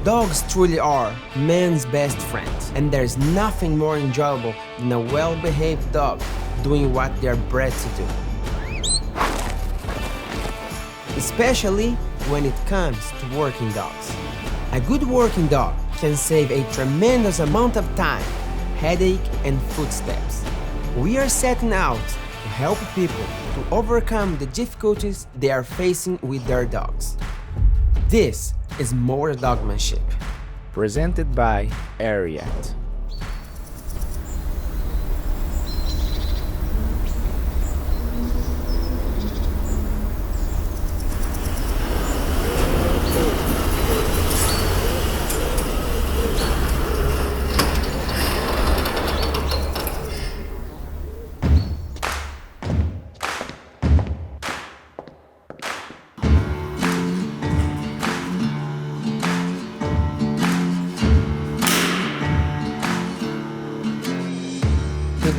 Dogs truly are man's best friends, and there's nothing more enjoyable than a well-behaved dog doing what they're bred to do. Especially when it comes to working dogs. A good working dog can save a tremendous amount of time, headache, and footsteps. We are setting out to help people to overcome the difficulties they are facing with their dogs. This is more Dogmanship. Presented by Ariat.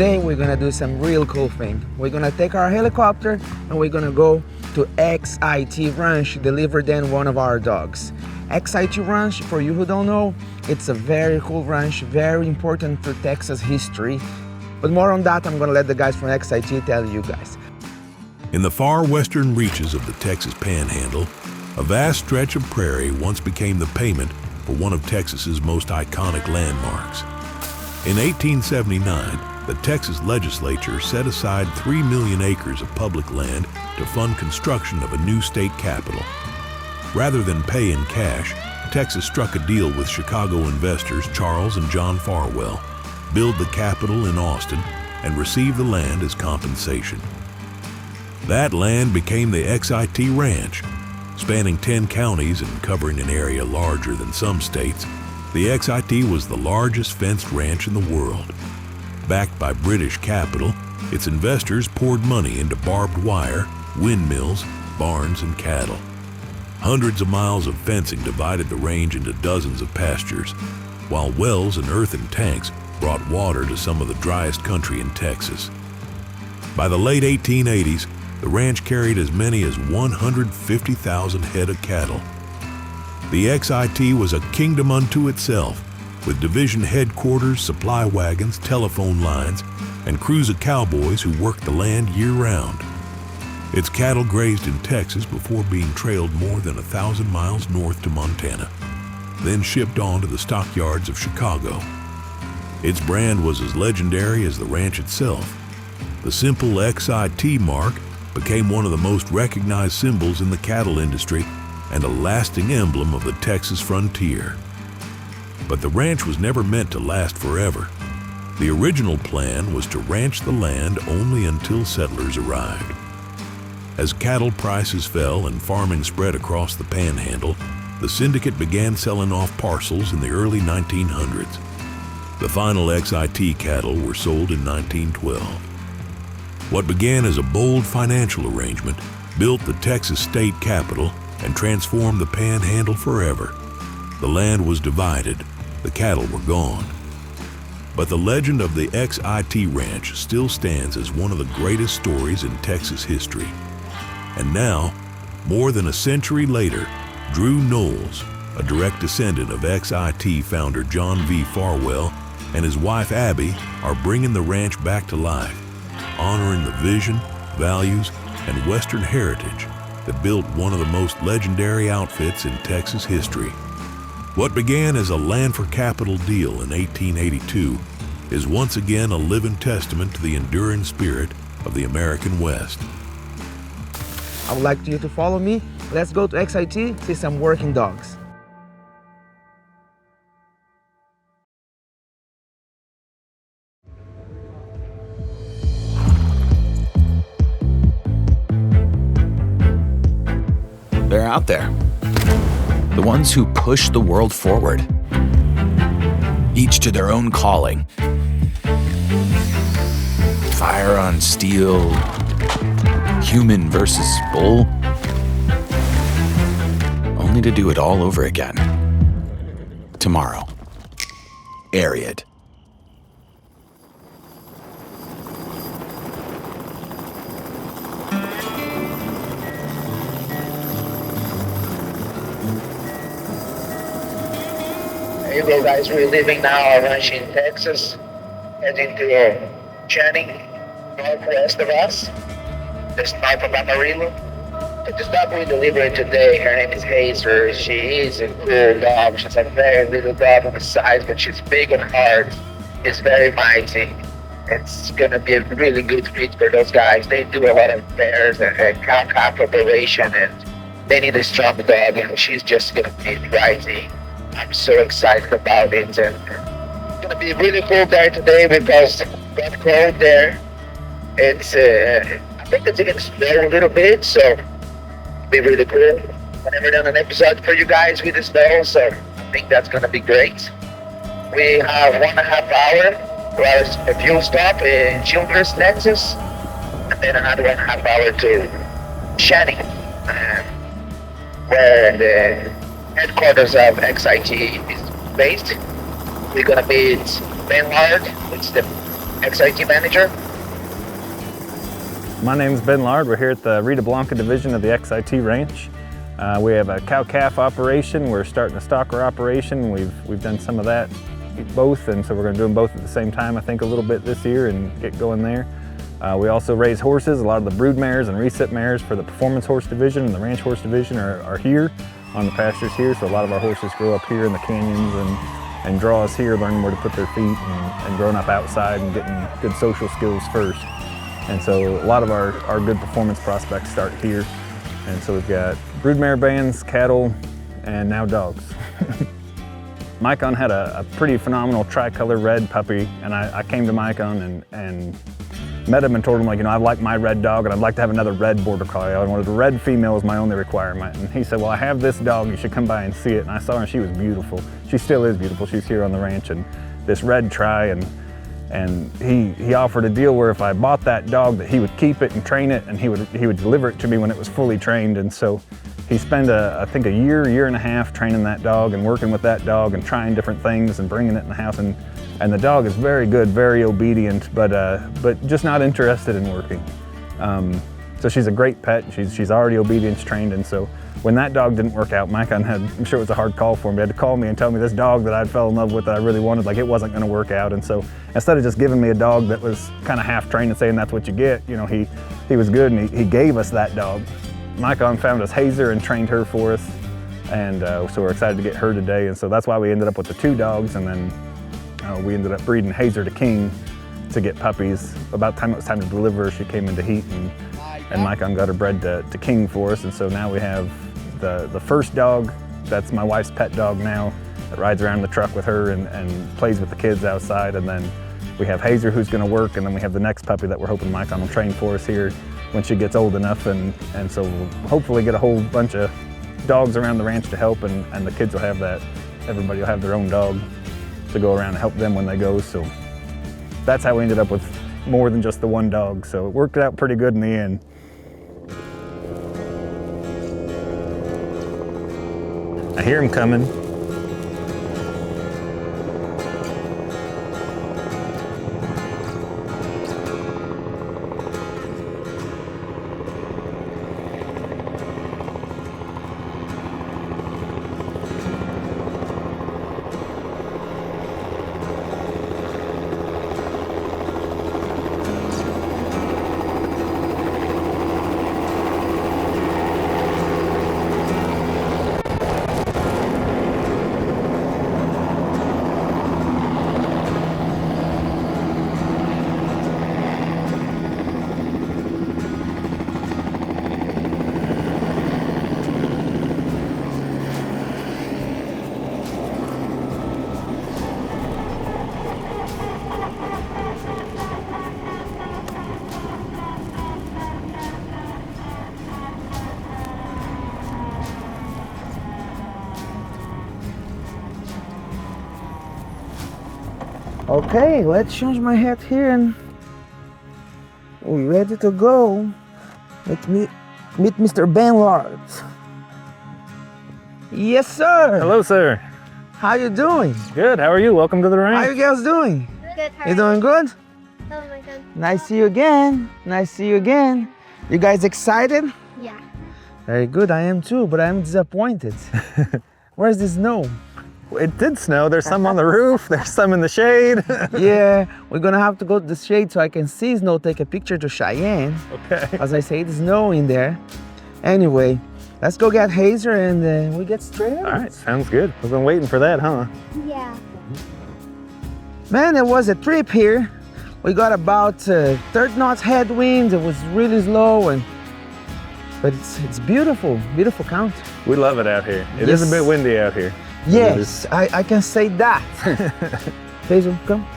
Today we're gonna do some real cool thing. We're gonna take our helicopter and we're gonna go to XIT Ranch, deliver them one of our dogs. XIT Ranch, for you who don't know, it's a very cool ranch, very important for Texas history. But more on that, I'm gonna let the guys from XIT tell you guys. In the far western reaches of the Texas Panhandle, a vast stretch of prairie once became the payment for one of Texas's most iconic landmarks. In 1879, the Texas legislature set aside 3 million acres of public land to fund construction of a new state capitol. Rather than pay in cash, Texas struck a deal with Chicago investors Charles and John Farwell, build the capitol in Austin, and receive the land as compensation. That land became the XIT Ranch. Spanning 10 counties and covering an area larger than some states, the XIT was the largest fenced ranch in the world. Backed by British capital, its investors poured money into barbed wire, windmills, barns, and cattle. Hundreds of miles of fencing divided the range into dozens of pastures, while wells and earthen tanks brought water to some of the driest country in Texas. By the late 1880s, the ranch carried as many as 150,000 head of cattle. The XIT was a kingdom unto itself, with division headquarters, supply wagons, telephone lines, and crews of cowboys who worked the land year-round. Its cattle grazed in Texas before being trailed more than 1,000 miles north to Montana, then shipped on to the stockyards of Chicago. Its brand was as legendary as the ranch itself. The simple XIT mark became one of the most recognized symbols in the cattle industry and a lasting emblem of the Texas frontier. But the ranch was never meant to last forever. The original plan was to ranch the land only until settlers arrived. As cattle prices fell and farming spread across the Panhandle, the syndicate began selling off parcels in the early 1900s. The final XIT cattle were sold in 1912. What began as a bold financial arrangement built the Texas state capitol and transformed the Panhandle forever. The land was divided, the cattle were gone. But the legend of the XIT Ranch still stands as one of the greatest stories in Texas history. And now, more than a century later, Drew Knowles, a direct descendant of XIT founder John V. Farwell, and his wife Abby are bringing the ranch back to life, honoring the vision, values, and Western heritage that built one of the most legendary outfits in Texas history. What began as a land for capital deal in 1882 is once again a living testament to the enduring spirit of the American West. I would like you to follow me. Let's go to XIT, see some working dogs. They're out there. The ones who push the world forward. Each to their own calling. Fire on steel, human versus bull. Only to do it all over again. Tomorrow. Ariat. There you go, guys. We're leaving now our ranch in Texas, heading to Channing, northwest of us, just north of Amarillo. The dog we delivered today, her name is Hazer. She is a cool dog. She's a very little dog on the size, but she's big and hard. She's very mighty. It's gonna be a really good fit for those guys. They do a lot of bears and cow-calf operation, and they need a strong dog, and she's just gonna be right. I'm so excited about it, and it's gonna be really cool there today because it got cold there. It's I think it's gonna snow a little bit, so it'll be really cool. I've never done an episode for you guys with the snow, so I think that's gonna be great. We have 1.5 hours for our fuel stop in Childress, Texas, and then another 1.5 hours to Channing, where the headquarters of XIT is based. We're gonna meet Lard, it's the XIT manager. My name is Ben Lard. We're here at the Rita Blanca division of the XIT Ranch. We have a cow-calf operation. We're starting a stocker operation. We've done some of that, both, and so we're going to do them both at the same time, I think, a little bit this year and get going there. We also raise horses. A lot of the brood mares and recip mares for the performance horse division and the ranch horse division are here on the pastures here. So a lot of our horses grow up here in the canyons and draw us here, learning where to put their feet and growing up outside and getting good social skills first. And so a lot of our good performance prospects start here. And so we've got broodmare bands, cattle, and now dogs. Maycon had a pretty phenomenal tricolor red puppy, and I came to Maycon and met him and told him, like, you know, I like my red dog and I'd like to have another red Border Collie. I wanted a red female as my only requirement. And he said, well, I have this dog, you should come by and see it. And I saw her and she was beautiful. She still is beautiful. She's here on the ranch, and this red tri, and he offered a deal where if I bought that dog that he would keep it and train it, and he would deliver it to me when it was fully trained. And so he spent I think a year and a half training that dog and working with that dog and trying different things and bringing it in the house. And the dog is very good, very obedient, but just not interested in working. So she's a great pet. She's already obedience trained, and so when that dog didn't work out, Maycon I'm sure it was a hard call for him. He had to call me and tell me this dog that I fell in love with that I really wanted, like, it wasn't going to work out. And so instead of just giving me a dog that was kind of half trained and saying that's what you get, you know, he was good, and he gave us that dog. Maycon found us Hazer and trained her for us, and so we're excited to get her today. And so that's why we ended up with the 2 dogs, and then we ended up breeding Hazer to King to get puppies. About the time it was time to deliver, she came into heat, and Maycon got her bred to King for us. And so now we have the first dog, that's my wife's pet dog now, that rides around in the truck with her and plays with the kids outside. And then we have Hazer, who's gonna work, and then we have the next puppy that we're hoping Maycon will train for us here when she gets old enough. And so we'll hopefully get a whole bunch of dogs around the ranch to help, and the kids will have that. Everybody will have their own dog to go around and help them when they go. So that's how we ended up with more than just the 1 dog. So it worked out pretty good in the end. I hear him coming. Okay, let's change my hat here and we're ready to go. Let me meet Mr. Ben Lard. Yes, sir. Hello, sir. How you doing? Good, how are you? Welcome to the ranch. How you guys doing? Good. You doing good? Oh my god. Nice to see you again. Nice to see you again. You guys excited? Yeah. Very good, I am too, but I'm disappointed. Where's the snow? It did snow. There's some on the roof. There's some in the shade. Yeah, we're gonna have to go to the shade so I can see snow, take a picture to Cheyenne. Okay. As I say, it's snow in there. Anyway, let's go get Hazer and we get straight out. All right, sounds good. We've been waiting for that, huh? Yeah. Man, it was a trip here. We got about 30 knots headwinds. It was really slow, but it's beautiful, beautiful country. We love it out here. It is a bit windy out here. Yes, I can say that. Hazel, come.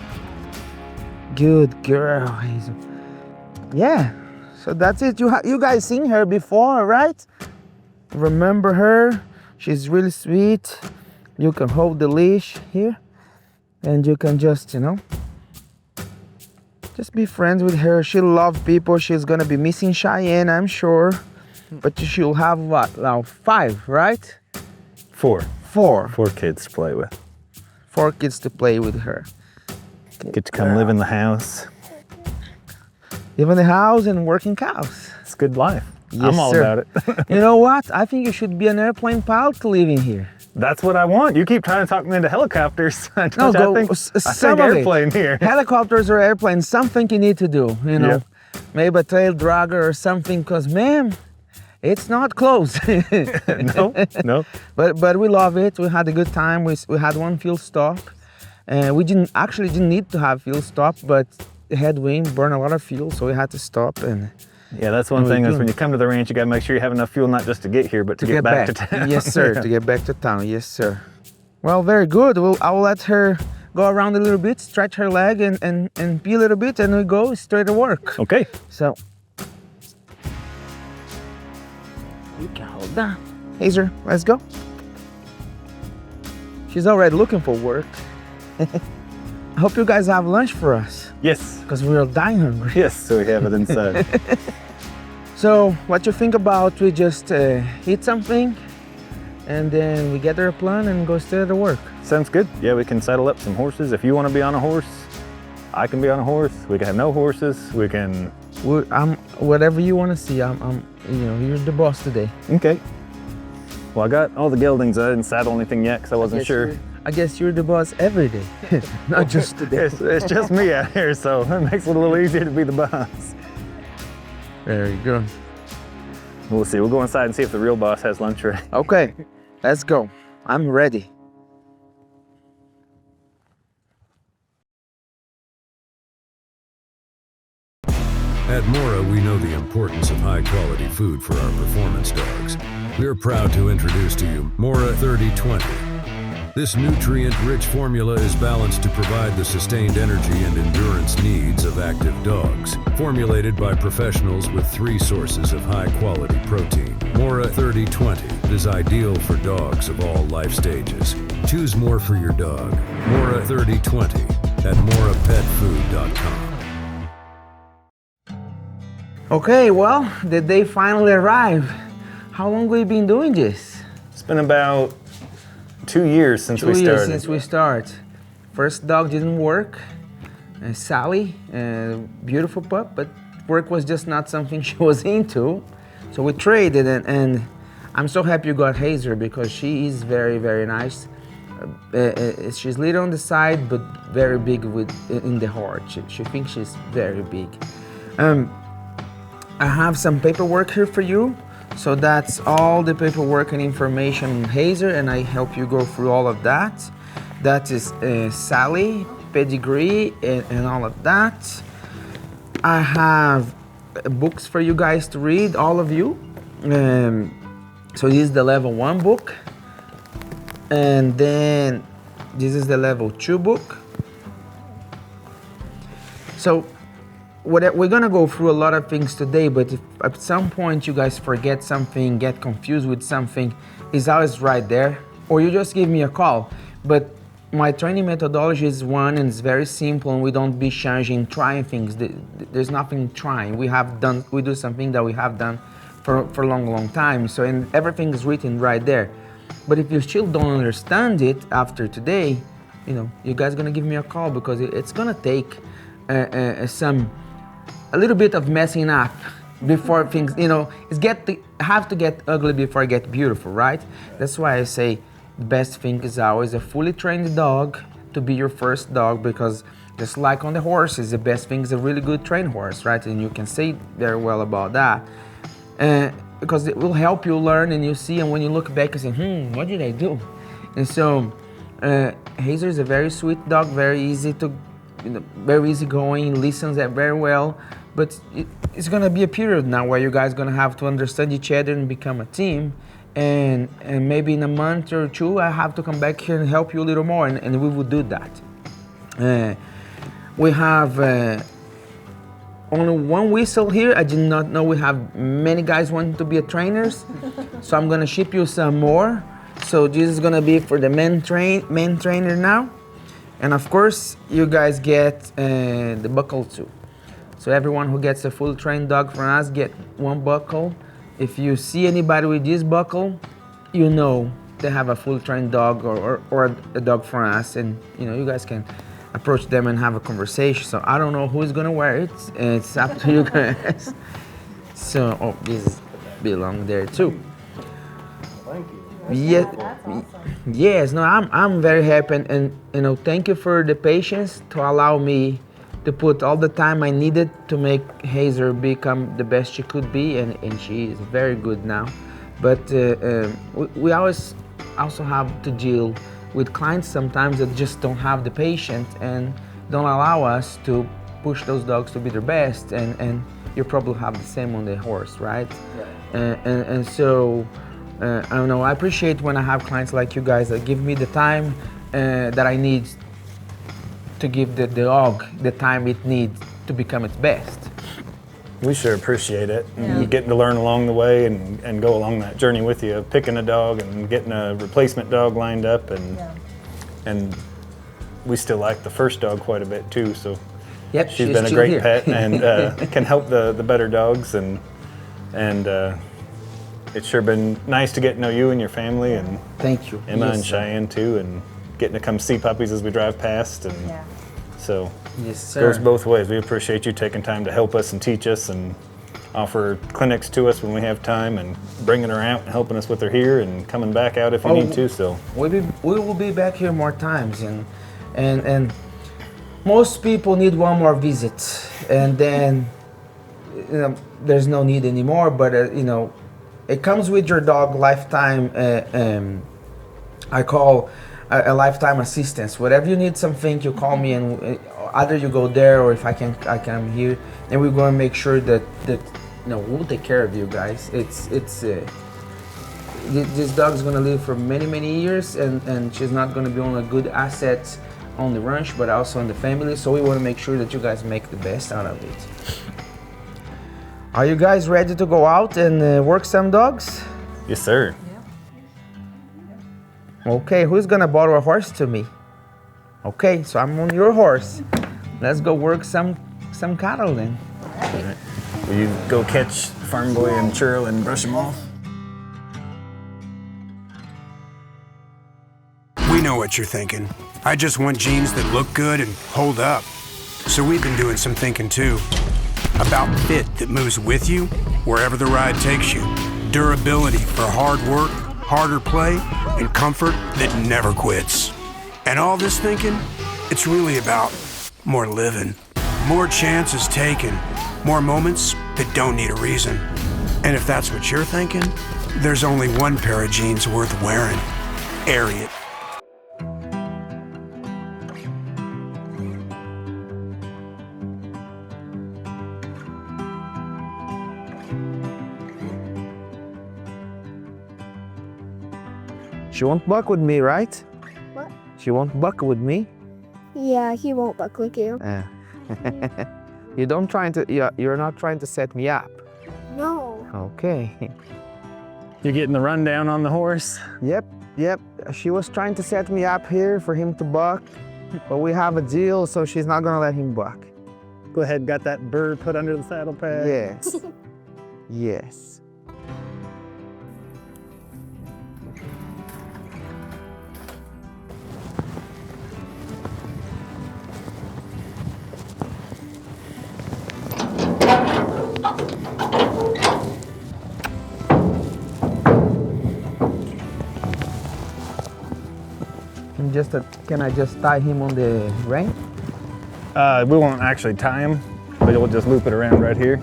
Good girl, Hazel. Yeah, so that's it. You guys seen her before, right? Remember her? She's really sweet. You can hold the leash here, and you can just, just be friends with her. She'll love people. She's gonna be missing Cheyenne, I'm sure. But she'll have what, now 5, right? 4. 4. 4 kids to play with. 4 kids to play with her. Get to come live in the house. Live in the house and working cows. It's a good life. Yes, I'm all sir. about it. You know what? I think you should be an airplane pilot living here. That's what I want. You keep trying to talk me into helicopters. I think some of it. airplane here. Helicopters or airplanes, something you need to do, Yeah. Maybe a tail dragger or something, because, man, it's not close. No. But we love it. We had a good time. We had one fuel stop. We didn't need to have fuel stop, but the headwind burned a lot of fuel, so we had to stop. And yeah, that's one thing is when you come to the ranch, you gotta make sure you have enough fuel not just to get here, but to get back to town. Yes, sir. To get back to town. Yes, sir. Well, very good. I'll let her go around a little bit, stretch her leg, and pee a little bit, and we go straight to work. Okay. So you can hold that. Hazer, let's go. She's already looking for work. I hope you guys have lunch for us, Yes. because we're dying hungry. Yes, so we have it inside. So what you think about we just eat something and then we gather a plan and go straight to work? Sounds good. Yeah, we can saddle up some horses. If you want to be on a horse, I can be on a horse. We can have no horses. We can. I'm whatever you want to see. I'm you're the boss today. Okay. Well, I got all the geldings. I didn't saddle anything yet because I wasn't sure. I guess you're the boss every day, not just today. It's just me out here, so it makes it a little easier to be the boss. Very good. We'll see. We'll go inside and see if the real boss has lunch ready. Okay, let's go. I'm ready. At Moura, we know the importance of high-quality food for our performance dogs. We're proud to introduce to you Moura 3020. This nutrient-rich formula is balanced to provide the sustained energy and endurance needs of active dogs. Formulated by professionals with 3 sources of high-quality protein, Moura 3020 is ideal for dogs of all life stages. Choose more for your dog. Moura 3020 at MouraPetFood.com. Okay, well, the day finally arrived. How long have we been doing this? It's been about 2 years since we started. 2 years since we started. First dog didn't work. Sally, beautiful pup, but work was just not something she was into. So we traded, and I'm so happy you got Hazer because she is very, very nice. She's little on the side, but very big in the heart. She thinks she's very big. I have some paperwork here for you. So that's all the paperwork and information on Hazer, and I help you go through all of that. That is Sally, pedigree, and all of that. I have books for you guys to read, all of you. So this is the level 1 book. And then this is the level 2 book. So we're gonna go through a lot of things today, but if at some point you guys forget something, get confused with something, it's always right there, or you just give me a call. But my training methodology is one, and it's very simple, and we don't be changing, trying things. There's nothing trying. We do something that we have done for a long time. So, and everything is written right there. But if you still don't understand it after today, you guys gonna give me a call, because it's gonna take a little bit of messing up before things, have to get ugly before it get beautiful, right? That's why I say the best thing is always a fully trained dog to be your first dog, because just like on the horses, the best thing is a really good trained horse, right? And you can say very well about that. Because it will help you learn, and you see, and when you look back, you say, what did I do? And so Hazer is a very sweet dog, very easy to, very easygoing, listens very well. But it's gonna be a period now where you guys gonna have to understand each other and become a team. And maybe in a month or two, I have to come back here and help you a little more, and we will do that. We have only one whistle here. I did not know we have many guys wanting to be trainers, so I'm gonna ship you some more. So this is gonna be for the main trainer now, and of course you guys get the buckle too. So everyone who gets a full trained dog from us get one buckle. If you see anybody with this buckle, you know they have a full trained dog or a dog from us, and you guys can approach them and have a conversation. So I don't know who's gonna wear it. It's up to you guys. So this belongs there too. Thank you. Yeah. That's awesome. Yes. No, I'm very happy, and thank you for the patience to allow me to put all the time I needed to make Hazer become the best she could be, and she is very good now. But we always also have to deal with clients sometimes that just don't have the patience and don't allow us to push those dogs to be their best, and you probably have the same on the horse, right? And so I don't know, I appreciate when I have clients like you guys that give me the time that I need to give the dog the time it needs to become its best. We sure appreciate it. And getting to learn along the way and go along that journey with you, picking a dog and getting a replacement dog lined up, and we still like the first dog quite a bit too. So Yep, she's been a still great here. pet and can help the better dogs, and it's sure been nice to get to know you and your family, and Thank you. Emma Yes, and sir. Cheyenne too, and getting to come see puppies as we drive past, and so Yes, it sir. goes both ways. We appreciate you taking time to help us and teach us and offer clinics to us when we have time, and bringing her out and helping us with her here and coming back out if you need to. So we will be back here more times, and most people need one more visit, and then there's no need anymore. But it comes with your dog lifetime. I call a lifetime assistance. Whatever you need something, you call me, and either you go there, or if I come here, and we're going to make sure that we'll take care of you guys. This dog's going to live for many years, and she's not going to be only a good asset on the ranch, but also in the family. So we want to make sure that you guys make the best out of it. Are you guys ready to go out and work some dogs? yes, sir. Okay, who's gonna borrow a horse to me? Okay, so I'm on your horse. Let's go work some cattle then. Will you go catch Farm Boy and Churl and brush them off? We know what you're thinking. I just want jeans that look good and hold up. So we've been doing some thinking too. About fit that moves with you wherever the ride takes you. Durability for hard work, harder play, and comfort that never quits. And all this thinking, it's really about more living. More chances taken. More moments that don't need a reason. And if that's what you're thinking, there's only one pair of jeans worth wearing. Ariat. She won't buck with me, right? What? She won't buck with me. Yeah, he won't buck with you. You're not trying to set me up. No. Okay. You're getting the rundown on the horse? Yep. She was trying to set me up here for him to buck, but we have a deal, so she's not gonna let him buck. Go ahead, got that bird put under the saddle pad? Yes. Yes. can I just tie him on the rein? We won't actually tie him, but we'll just loop it around right here.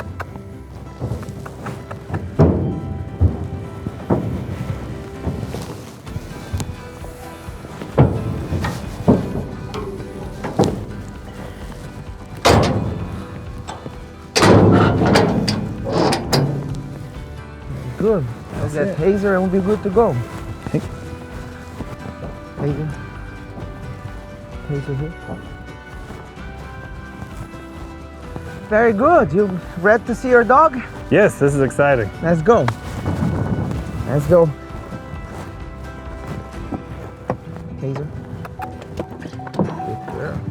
Good. That's That it. Hazer will be good to go. Hazer. Hazer here. Very good. You ready to see your dog? Yes, this is exciting. Let's go. Let's go. Hazer. Good girl.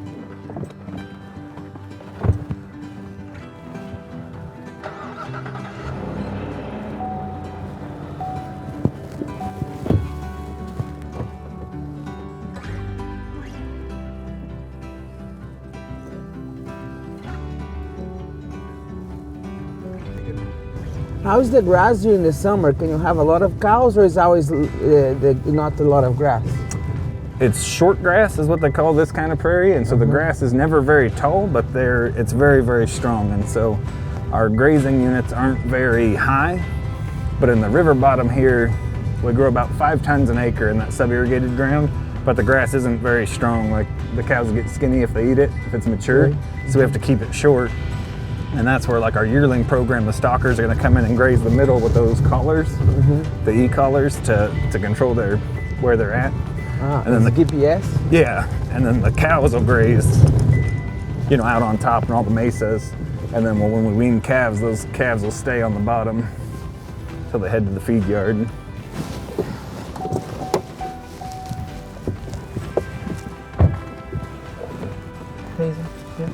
How's the grass during the summer? Can you have a lot of cows, or is always not a lot of grass? It's short grass is what they call this kind of prairie, and so the grass is never very tall, but it's very, very strong, and so our grazing units aren't very high, but in the river bottom here, we grow about 5 tons an acre in that sub-irrigated ground, but the grass isn't very strong. Like, the cows get skinny if they eat it, if it's mature, so we have to keep it short. And that's where, like, our yearling program, the stockers are going to come in and graze the middle with those collars, the e-collars, to control where they're at. And then the GPS? Yeah, and then the cows will graze, you know, out on top and all the mesas. And then when we wean calves, those calves will stay on the bottom till they head to the feed yard. Hazel, yeah.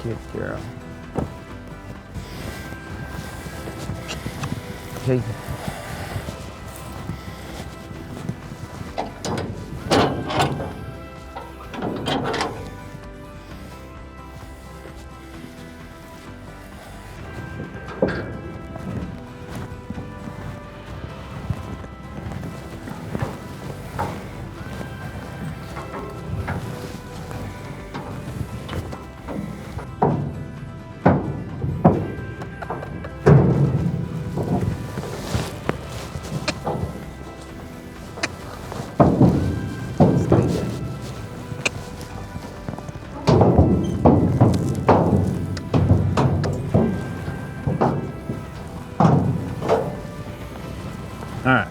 Good girl. Hazel. All right.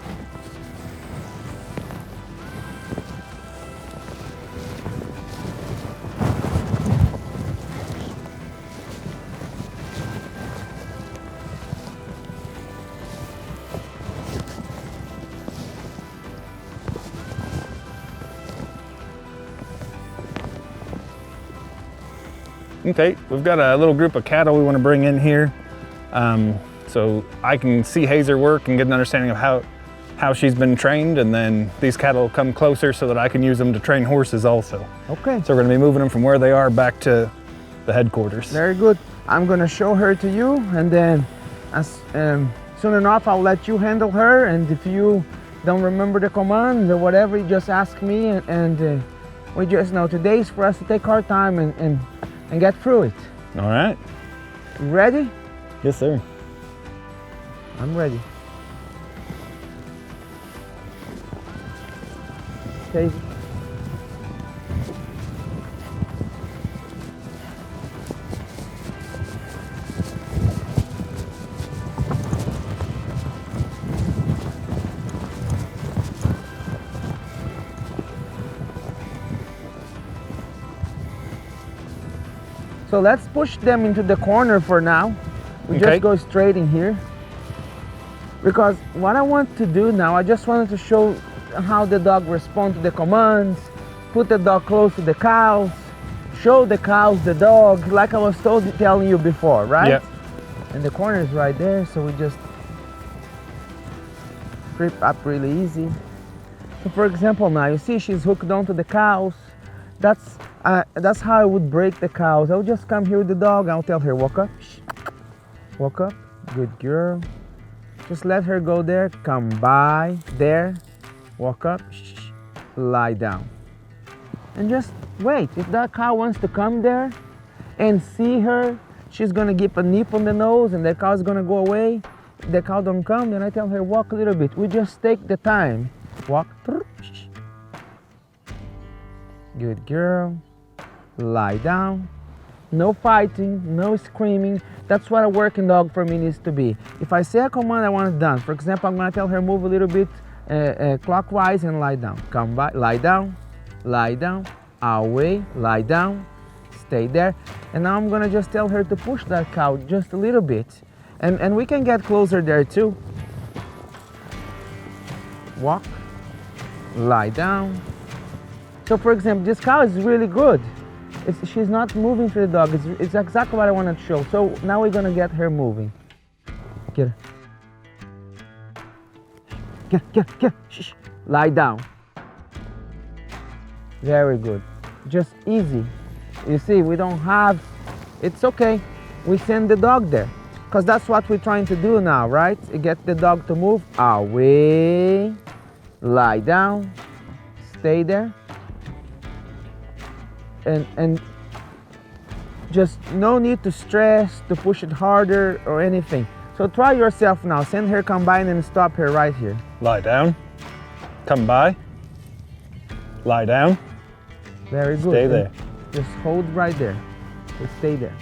Okay, we've got a little group of cattle we want to bring in here. So I can see Hazer work and get an understanding of how she's been trained, and then these cattle come closer so that I can use them to train horses also. Okay. So we're gonna be moving them from where they are back to the headquarters. Very good. I'm gonna show her to you, and then soon enough I'll let you handle her, and if you don't remember the command or whatever, you just ask me, and we just know today's for us to take our time and get through it. All right. Ready? Yes, sir. I'm ready. Okay. So let's push them into the corner for now. We Okay. just go straight in here. Because what I want to do now, I just wanted to show how the dog responds to the commands, put the dog close to the cows, show the cows the dog, like I was telling you before, right? Yep. And the corner is right there, so we just creep up really easy. So for example now, you see she's hooked onto the cows. That's how I would break the cows. I would just come here with the dog, I'll tell her, walk up, walk up, good girl. Just let her go there, come by, there, walk up, lie down. And just wait. If that cow wants to come there and see her, she's gonna give a nip on the nose and the cow's gonna go away. If the cow don't come, then I tell her walk a little bit. We just take the time. Walk. Good girl. Lie down. No fighting, no screaming. That's what a working dog for me needs to be. If I say a command, I want it done. For example, I'm gonna tell her move a little bit clockwise and lie down. Come by, lie down, away, lie down, stay there. And now I'm gonna just tell her to push that cow just a little bit. And we can get closer there too. Walk, lie down. So for example, this cow is really good. She's not moving for the dog. It's exactly what I want to show. So now we're gonna get her moving. Get her. Get. Shh. Lie down. Very good. Just easy. You see, we don't have, it's okay. We send the dog there. Because that's what we're trying to do now, right? Get the dog to move. Away. Lie down. Stay there. And just no need to stress, to push it harder or anything. So try yourself now. Send her combine and stop her right here. Lie down. Come by. Lie down. Very good. Stay there. Just hold right there. Just stay there.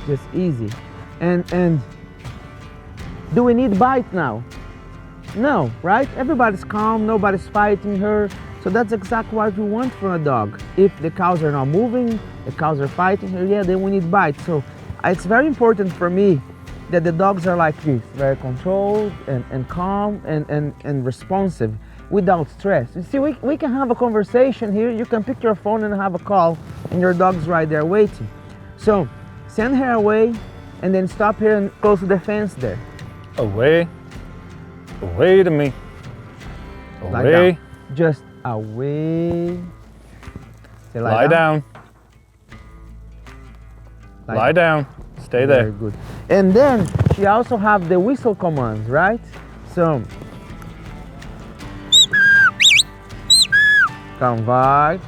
Just easy. And do we need bite now? No, right? Everybody's calm, nobody's fighting her. So that's exactly what we want from a dog. If the cows are not moving, the cows are fighting her, yeah, then we need bite. So it's very important for me that the dogs are like this, very controlled and calm and responsive without stress. You see, we can have a conversation here. You can pick your phone and have a call and your dog's right there waiting. So send her away and then stop here and close to the fence there. Away. Away to me. Away. Just away. Say lie down. Lie down. Stay there. Very good. And then she also have the whistle commands, right? So come by.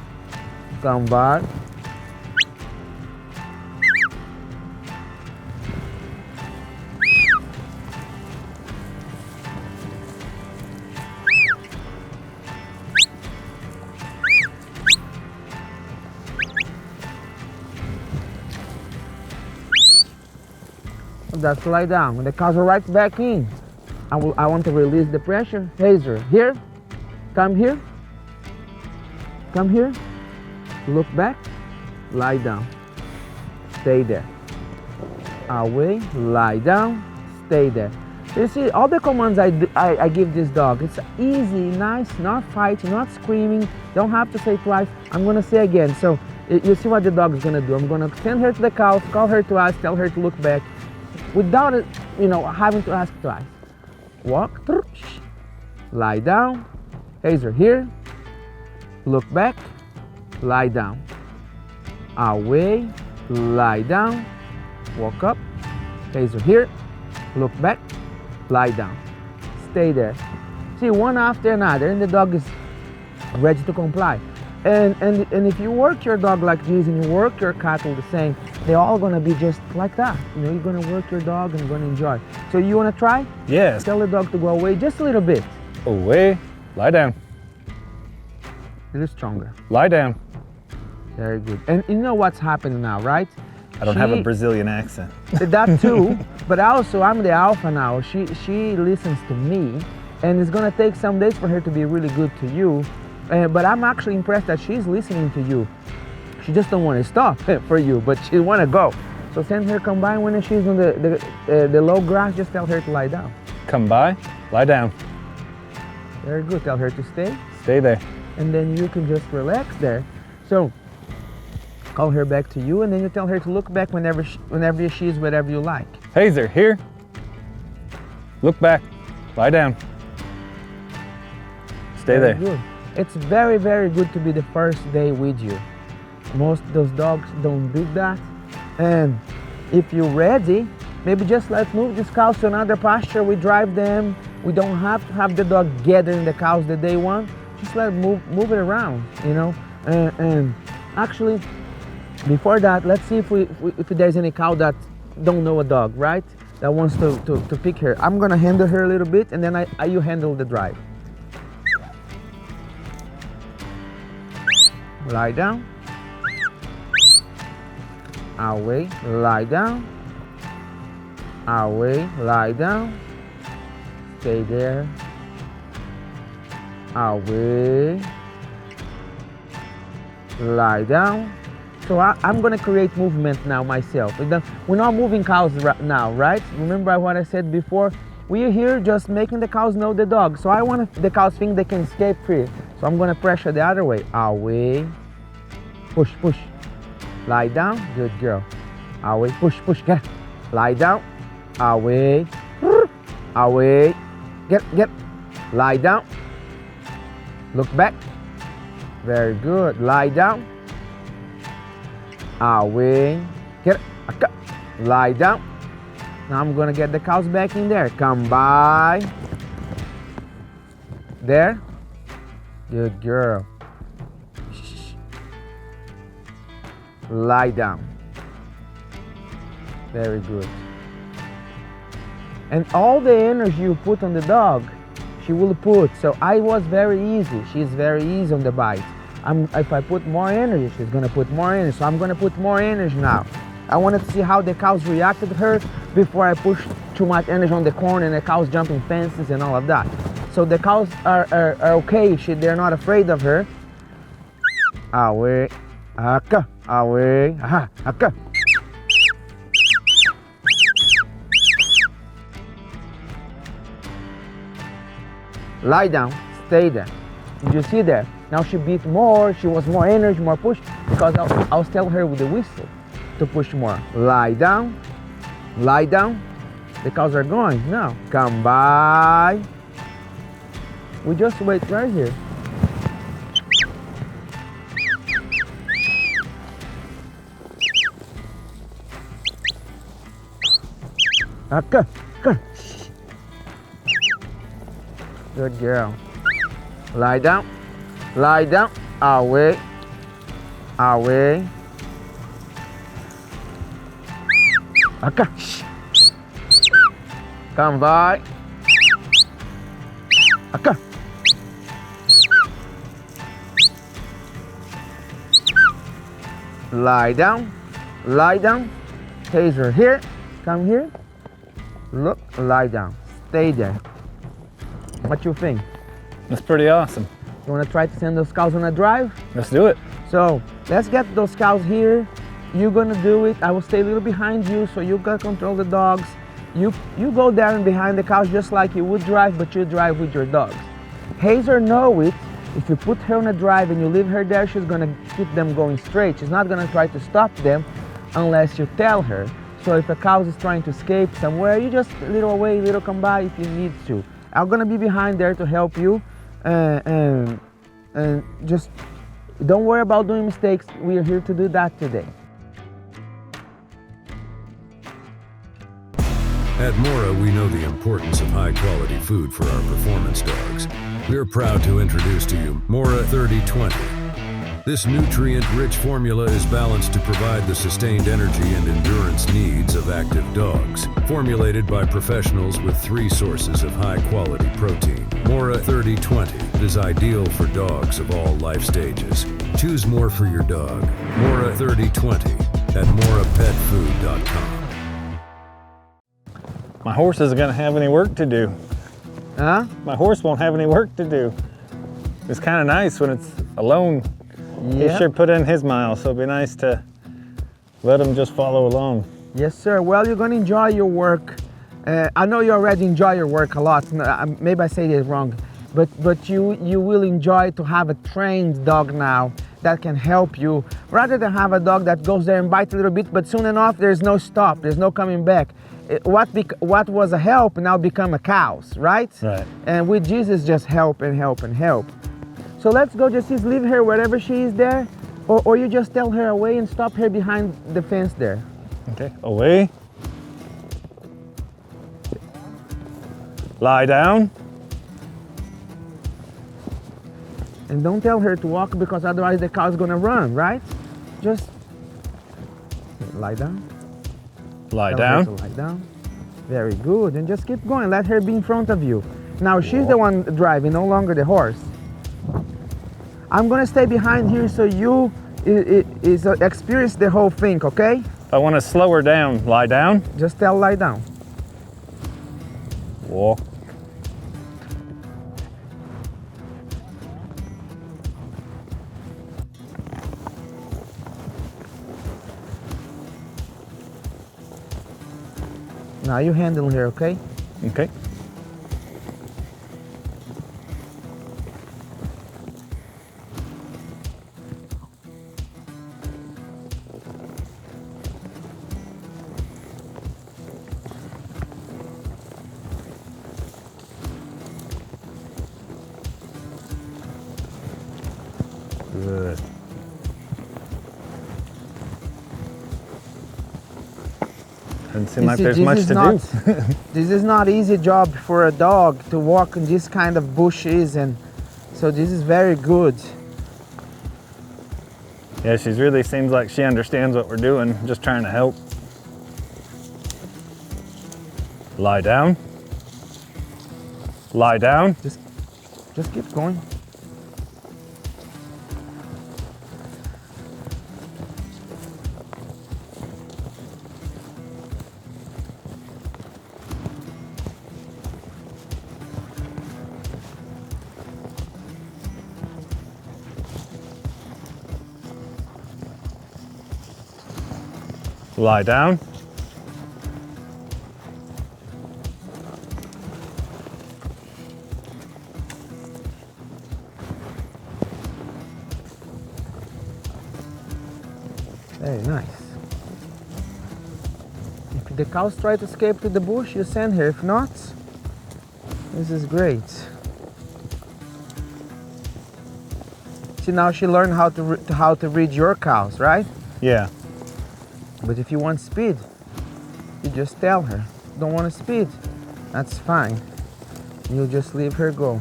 That's lie down. When the cows are right back in, I want to release the pressure. Hazer, here, come here, look back, lie down, stay there. Away, lie down, stay there. So you see, all the commands I give this dog, it's easy, nice, not fighting, not screaming, don't have to say twice. I'm gonna say again. So you see what the dog is gonna do. I'm gonna send her to the cows, call her to us, tell her to look back, without it, having to ask twice. Walk, lie down, Hazer here, look back, lie down, away, lie down, walk up, Hazer here, look back, lie down, stay there. See, one after another, and the dog is ready to comply. And if you work your dog like this and you work your cattle the same, they're all gonna be just like that. You're gonna work your dog and you're gonna enjoy. So you wanna try? Yes. Tell the dog to go away just a little bit. Away, lie down. A little stronger. Lie down. Very good. And you know what's happening now, right? I don't have a Brazilian accent. That too, but also I'm the alpha now. She listens to me, and it's gonna take some days for her to be really good to you. But I'm actually impressed that she's listening to you. She just don't want to stop for you, but she want to go. So send her combine when she's on the low grass. Just tell her to lie down. Come by, lie down. Very good. Tell her to stay. Stay there. And then you can just relax there. So call her back to you, and then you tell her to look back whenever she's wherever you like. Hazer, here. Look back. Lie down. Stay there. Good. It's very, very good to be the first day with you. Most of those dogs don't do that. And if you're ready, maybe just let's move these cows to another pasture. We drive them. We don't have to have the dog gathering the cows that they want. just let it move it around, you know. And actually, before that, let's see if there's any cow that don't know a dog, right? That wants to pick her. I'm gonna handle her a little bit, and then you handle the drive. Lie down. Away, lie down. Away, lie down. Stay there. Away. Lie down. So I'm gonna create movement now myself. We're not moving cows now, right? Remember what I said before? We're here just making the cows know the dog. So I want the cows think they can escape free. So I'm gonna pressure the other way. Away. Push, push. Lie down. Good girl. Away. Push, push. Get. Lie down. Away. Away. Get. Lie down. Look back. Very good. Lie down. Away. Get. Lie down. Now I'm gonna get the cows back in there. Come by. There. Good girl. Lie down. Very good. And all the energy you put on the dog, she will put. So I was very easy. She's very easy on the bite. If I put more energy, she's gonna put more energy. So I'm gonna put more energy now. I wanted to see how the cows reacted to her before I push too much energy on the corn and the cows jumping fences and all of that. So the cows are okay. They're not afraid of her. Away. Aka. Away. Aha. Aka. Lie down, stay there. Did you see there? Now she beat more, she was more energy, more push, because I was telling her with the whistle to push more. Lie down, lie down. The cows are going now. Come by. We just wait right here. Okay, good. Good girl. Lie down. Lie down. Away. Away. Okay. Come by. Okay. Lie down. Lie down. Hazer here. Come here. Look. Lie down. Stay there. What you think? That's pretty awesome. You want to try to send those cows on a drive? Let's do it. So let's get those cows here. You're gonna do it. I will stay a little behind you, so you gotta control the dogs. You go there and behind the cows just like you would drive, but you drive with your dogs. Hazer know it. If you put her on a drive and you leave her there, she's gonna keep them going straight. She's not gonna try to stop them unless you tell her. So if a cow is trying to escape somewhere, you just a little away, little come by if you need to. I'm gonna be behind there to help you, and just don't worry about doing mistakes. We are here to do that today. At Moura, we know the importance of high-quality food for our performance dogs. We're proud to introduce to you Moura 3020. This nutrient-rich formula is balanced to provide the sustained energy and endurance needs of active dogs. Formulated by professionals with 3 sources of high-quality protein, Moura 3020 is ideal for dogs of all life stages. Choose more for your dog. Moura 3020 at MouraPetFood.com. My horse isn't gonna have any work to do. Huh? My horse won't have any work to do. It's kind of nice when it's alone. Yeah. He sure put in his miles, so it'd be nice to let him just follow along. Yes, sir. Well, you're gonna enjoy your work. I know you already enjoy your work a lot. Maybe I say it wrong, but you will enjoy to have a trained dog now that can help you, rather than have a dog that goes there and bites a little bit, but soon enough there's no stop, there's no coming back. What was a help now become a cows, right? Right. And with Jesus, just help and help and help. So let's go, just leave her wherever she is there, or you just tell her away and stop her behind the fence there. Okay, away. Lie down. And don't tell her to walk because otherwise the cow's gonna run, right? Just lie down. Lie Tell her down. to lie down. Very good. And just keep going. Let her be in front of you. Now she's the one driving, no longer the horse. I'm gonna stay behind here so you experience the whole thing, okay? If I want to slow her down, lie down. Just tell lie down. Walk. Now you handle her, okay? Okay. Good. Doesn't seem like there's much to do. This is not easy job for a dog to walk in this kind of bushes, and so this is very good. Yeah, she really seems like she understands what we're doing, just trying to help. Lie down. Lie down. Just keep going. Lie down. Very nice. If the cows try to escape to the bush, you send her. If not, this is great. See, now she learned how to read your cows, right? Yeah. But if you want speed, you just tell her. Don't want to speed, that's fine. You'll just leave her go.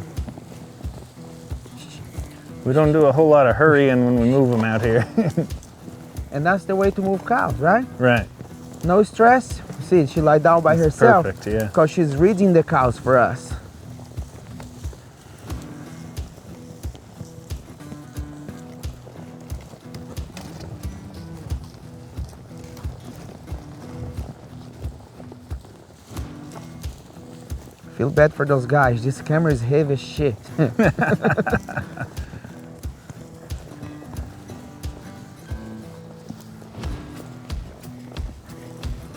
We don't do a whole lot of hurrying when we move them out here. And that's the way to move cows, right? Right. No stress. See, she lie down by That's herself. perfect, yeah. Because she's reading the cows for us. Feel bad for those guys. This camera is heavy as shit.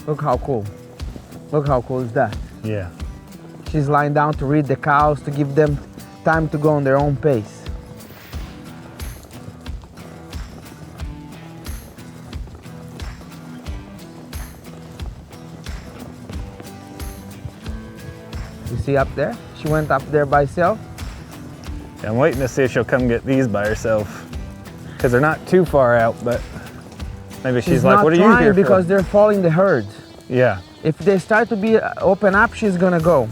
Look how cool. Look how cool is that? Yeah. She's lying down to read the cows, to give them time to go on their own pace. You see up there? She went up there by herself. Yeah, I'm waiting to see if she'll come get these by herself. Because they're not too far out, but maybe she's like, what are you here for? Because they're following the herd. Yeah. If they start to be open up, she's gonna go.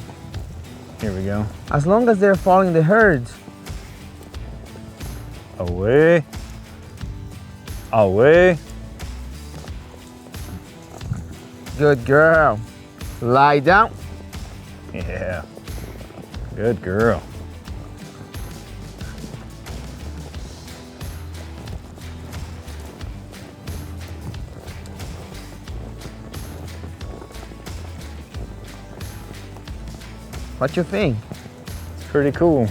Here we go. As long as they're following the herd. Away. Away. Good girl. Lie down. Yeah. Good girl. What you think? It's pretty cool.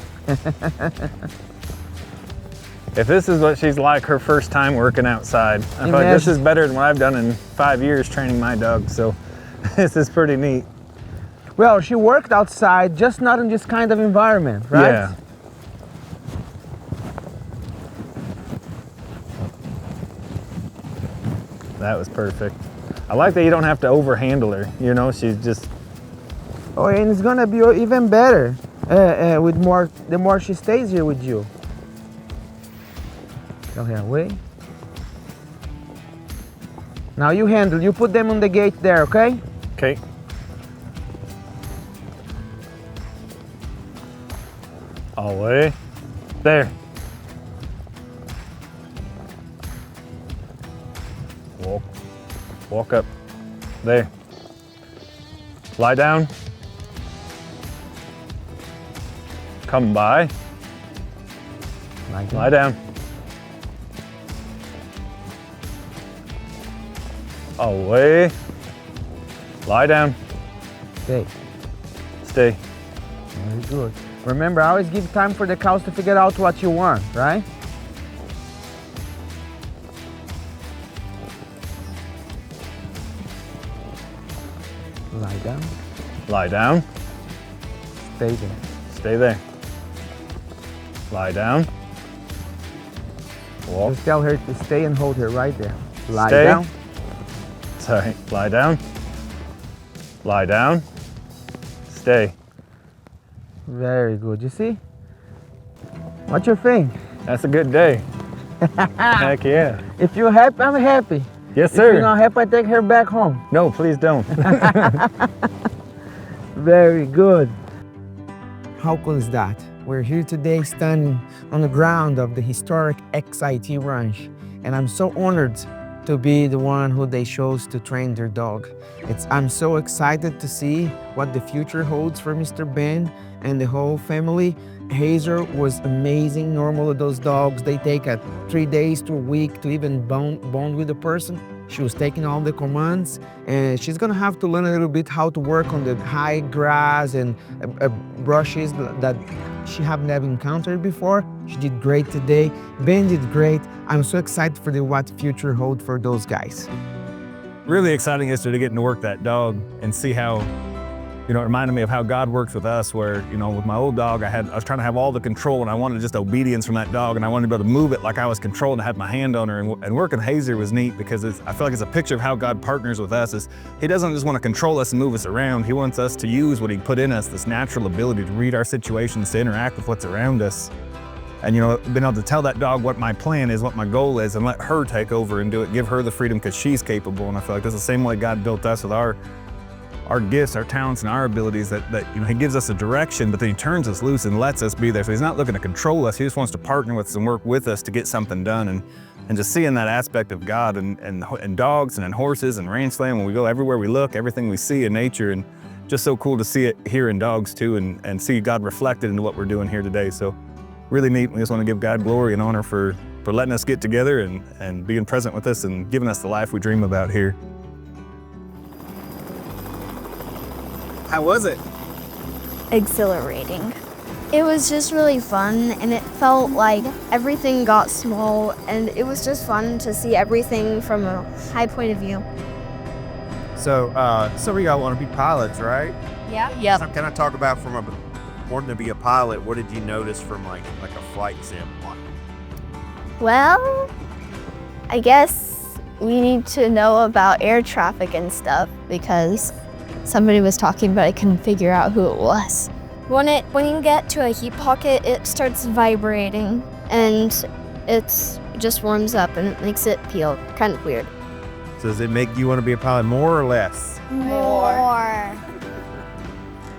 If this is what she's like her first time working outside, I feel like this is better than what I've done in 5 years training my dog, so this is pretty neat. Well, she worked outside, just not in this kind of environment, right? Yeah. That was perfect. I like that you don't have to overhandle her, you know, she's just... Oh, and it's gonna be even better with the more she stays here with you. Tell her away. Now you handle, you put them on the gate there, okay? Okay. Away. There. Walk up. There. Lie down. Come by. Lie down. Away. Lie down. Stay. Stay. Very good. Remember, I always give time for the cows to figure out what you want, right? Lie down. Lie down. Stay there. Stay there. Lie down. Walk. Just tell her to stay and hold her right there. Lie Stay. down. Sorry. Lie down. Lie down. Stay. Very good. You see? What you think? That's a good day. Heck yeah. If you're happy, I'm happy. Yes, If you're sir. not happy, I take her back home. No, please don't. Very good. How cool is that? We're here today standing on the ground of the historic XIT Ranch, and I'm so honored to be the one who they chose to train their dog. I'm so excited to see what the future holds for Mr. Ben and the whole family. Hazer was amazing. Normally those dogs, they take 3 days to a week to even bond with a person. She was taking all the commands, and she's gonna have to learn a little bit how to work on the high grass and brushes that she haven't never encountered before. She did great today. Ben did great. I'm so excited for what future holds for those guys. Really exciting yesterday to get to work that dog and see how, it reminded me of how God works with us, where, with my old dog, I was trying to have all the control, and I wanted just obedience from that dog, and I wanted to be able to move it like I was controlling, to have my hand on her. And working Hazer was neat because I feel like it's a picture of how God partners with us. He doesn't just want to control us and move us around. He wants us to use what he put in us, this natural ability to read our situations, to interact with what's around us. And being able to tell that dog what my plan is, what my goal is, and let her take over and do it, give her the freedom because she's capable. And I feel like that's the same way God built us with our gifts, our talents, and our abilities, that he gives us a direction, but then he turns us loose and lets us be there. So he's not looking to control us. He just wants to partner with us and work with us to get something done. And just seeing that aspect of God and dogs and in horses and ranch land, when we go everywhere we look, everything we see in nature, and just so cool to see it here in dogs too, and see God reflected into what we're doing here today. So really neat. We just want to give God glory and honor for letting us get together and being present with us and giving us the life we dream about here. How was it? Exhilarating. It was just really fun, and it felt like everything got small, and it was just fun to see everything from a high point of view. So, some of y'all want to be pilots, right? Yeah. Yep. So can I talk about from wanting to be a pilot? What did you notice from like a flight standpoint? Well, I guess we need to know about air traffic and stuff, because somebody was talking, but I couldn't figure out who it was. When you get to a heat pocket, it starts vibrating, and it just warms up, and it makes it feel kind of weird. So does it make you want to be a pilot more or less? More.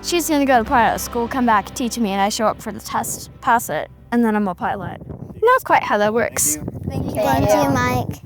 She's gonna go to pilot school, come back, teach me, and I show up for the test, pass it, and then I'm a pilot. That's quite how that works. Thank you, Mike.